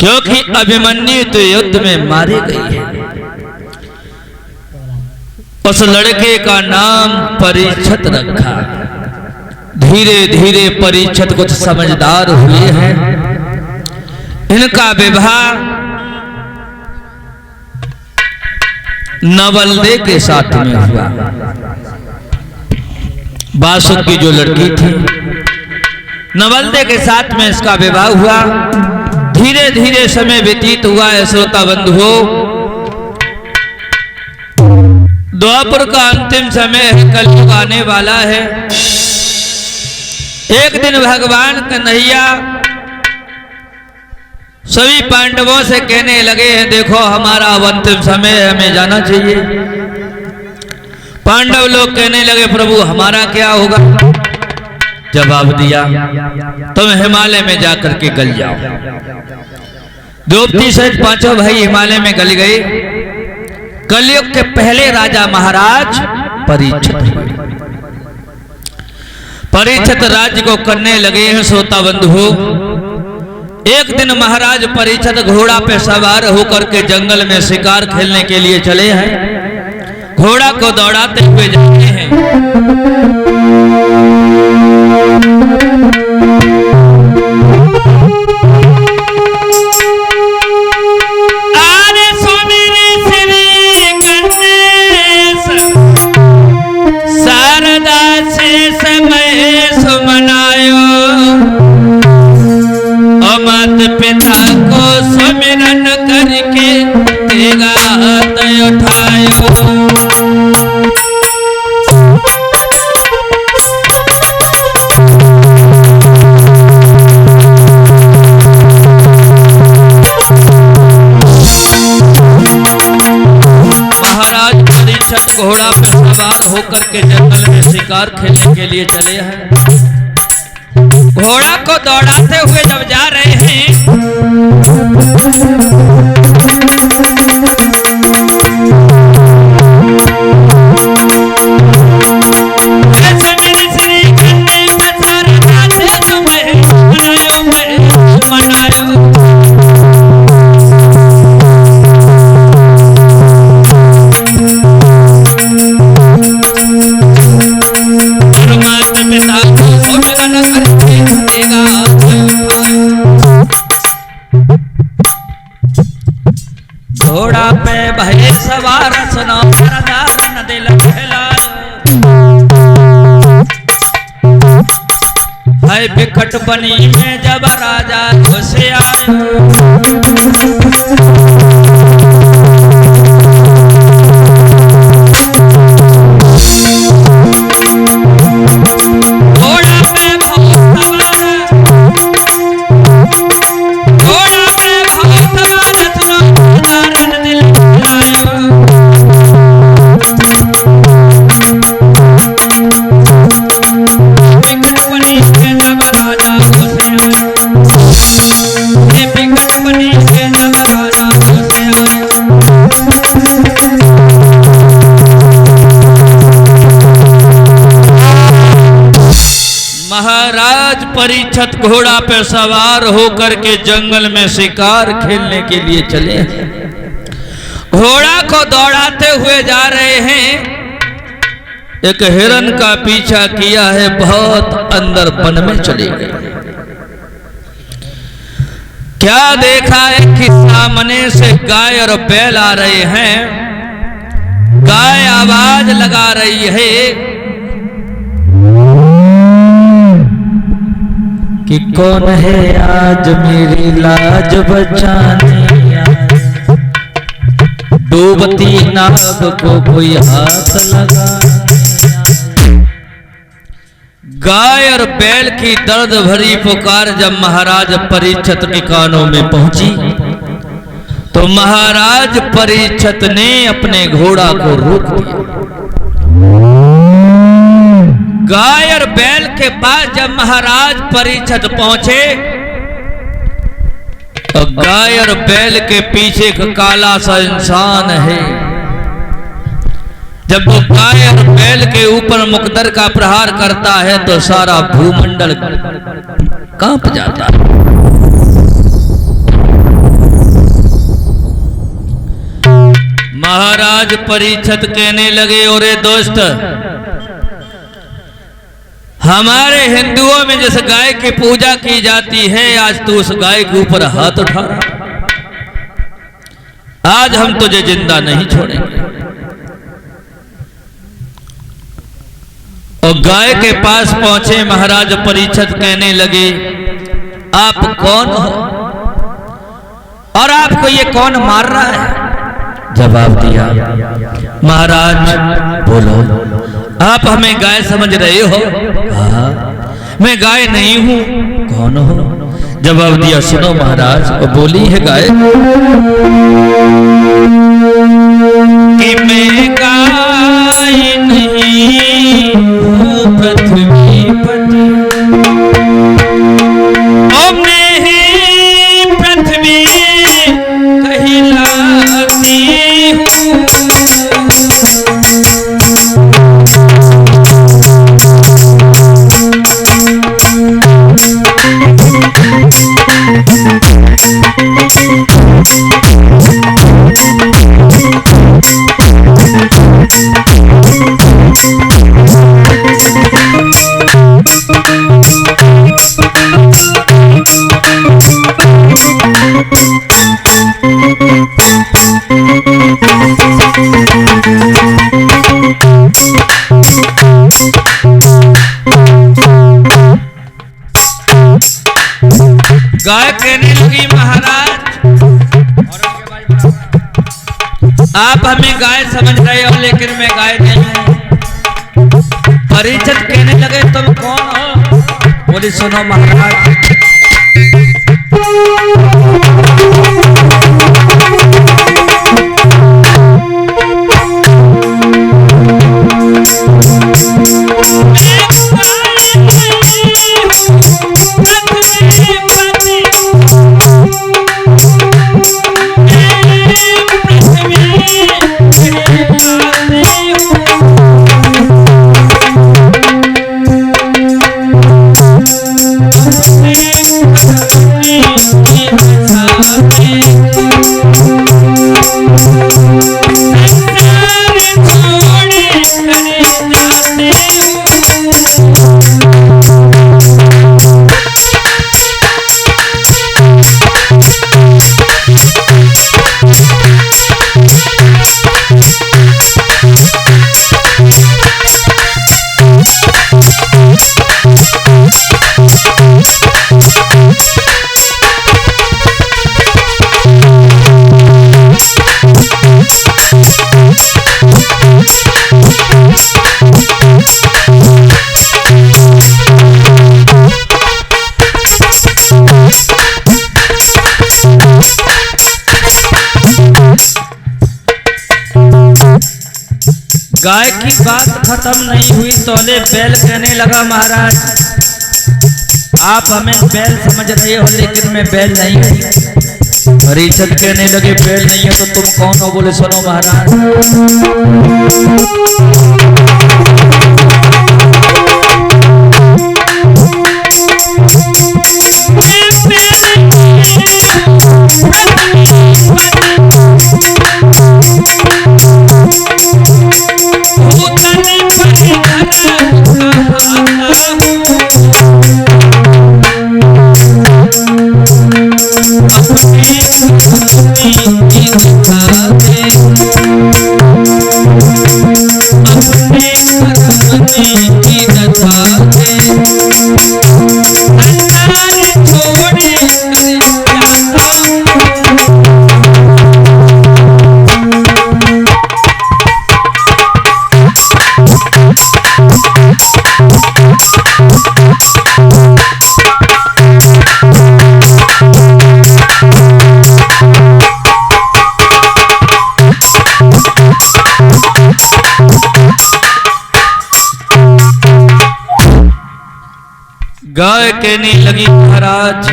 क्योंकि अभिमन्यु तो युद्ध में मारी गई है। उस लड़के का नाम परीक्षित रखा। धीरे धीरे परीक्षित कुछ समझदार हुए हैं। इनका विवाह नवलदे के साथ में हुआ। बासुक की जो लड़की थी, नवलदे के साथ में इसका विवाह हुआ। धीरे धीरे समय व्यतीत हुआ है। श्रोता बंधुओं, द्वापर का अंतिम समय है, कलयुग आने वाला है। एक दिन भगवान कन्हैया सभी पांडवों से कहने लगे हैं, देखो हमारा अब अंतिम समय है, हमें जाना चाहिए। पांडव लोग कहने लगे, प्रभु हमारा क्या होगा? जवाब दिया, तुम हिमालय में जाकर के गल जाओ। द्रौपदी सहित पांचों भाई हिमालय में गल गए। कलयुग के पहले राजा महाराज परीक्षित। परीक्षित राज्य को करने लगे हैं। श्रोता बंधुओं, एक दिन महाराज परीक्षित घोड़ा पे सवार होकर के जंगल में शिकार खेलने के लिए चले हैं। घोड़ा को दौड़ाते हुए जाते हैं। पिता को सुमिरन करके तेगा उठायो। महाराज परीक्षित घोड़ा पे सवार होकर के जंगल में शिकार खेलने के लिए चले हैं। घोड़ा को दौड़ाते हुए जब जा रहे हैं, घोड़ा पे भय सवार सुनो सरदार न दिल बहलायो। है विकट बनी में जब राजा घुस आयो। महाराज परीक्षित घोड़ा पर सवार होकर के जंगल में शिकार खेलने के लिए चले हैं। घोड़ा को दौड़ाते हुए जा रहे हैं। एक हिरन का पीछा किया है, बहुत अंदर वन में चले गए। क्या देखा है कि सामने से गाय और बैल आ रहे हैं। गाय आवाज लगा रही है कि कौन है आज मेरी लाज बचाने आया। डूबती नाव को कोई हाथ लगा। गाय और बैल की दर्द भरी पुकार जब महाराज परीक्षित के कानों में पहुंची तो महाराज परीक्षित ने अपने घोड़ा को रोक दिया। गाय और बैल के पास जब महाराज परीक्षित पहुंचे तो गाय और बैल के पीछे एक काला सा इंसान है। जब वो गाय और बैल के ऊपर मुकद्दर का प्रहार करता है तो सारा भूमंडल कांप जाता है। महाराज परीक्षित कहने लगे, अरे दोस्त, हमारे हिंदुओं में जिस गाय की पूजा की जाती है, आज तू उस गाय के ऊपर हाथ उठा रहा। आज हम तुझे जिंदा नहीं छोड़ेंगे। और गाय के पास पहुंचे महाराज परीक्षित कहने लगे, आप कौन हो और आपको ये कौन मार रहा है? जवाब दिया, महाराज बोलो, आप हमें गाय समझ रहे हो? हाँ, मैं गाय नहीं हूं। कौन हो? जवाब दिया, सुनो महाराज। और बोली है गाय कि मैं गाय नहीं हूं पृथ्वी पति, और मैं ही पृथ्वी कहलाती हूँ। गाय कहने लगी, महाराज आप हमें गाय समझ रहे हो, लेकिन मैं गाय नहीं हूं। परीक्षित कहने लगे, तुम कौन हो? बोली, सुनो महाराज, गाय की बात खत्म नहीं हुई, तोले बैल कहने लगा, महाराज आप हमें बैल समझ रहे हो, लेकिन मैं बैल नहीं हूं। परीक्षित कहने लगे, बैल नहीं है तो तुम कौन हो? बोले, सुनो महाराज, गाय कहने लगी, महाराज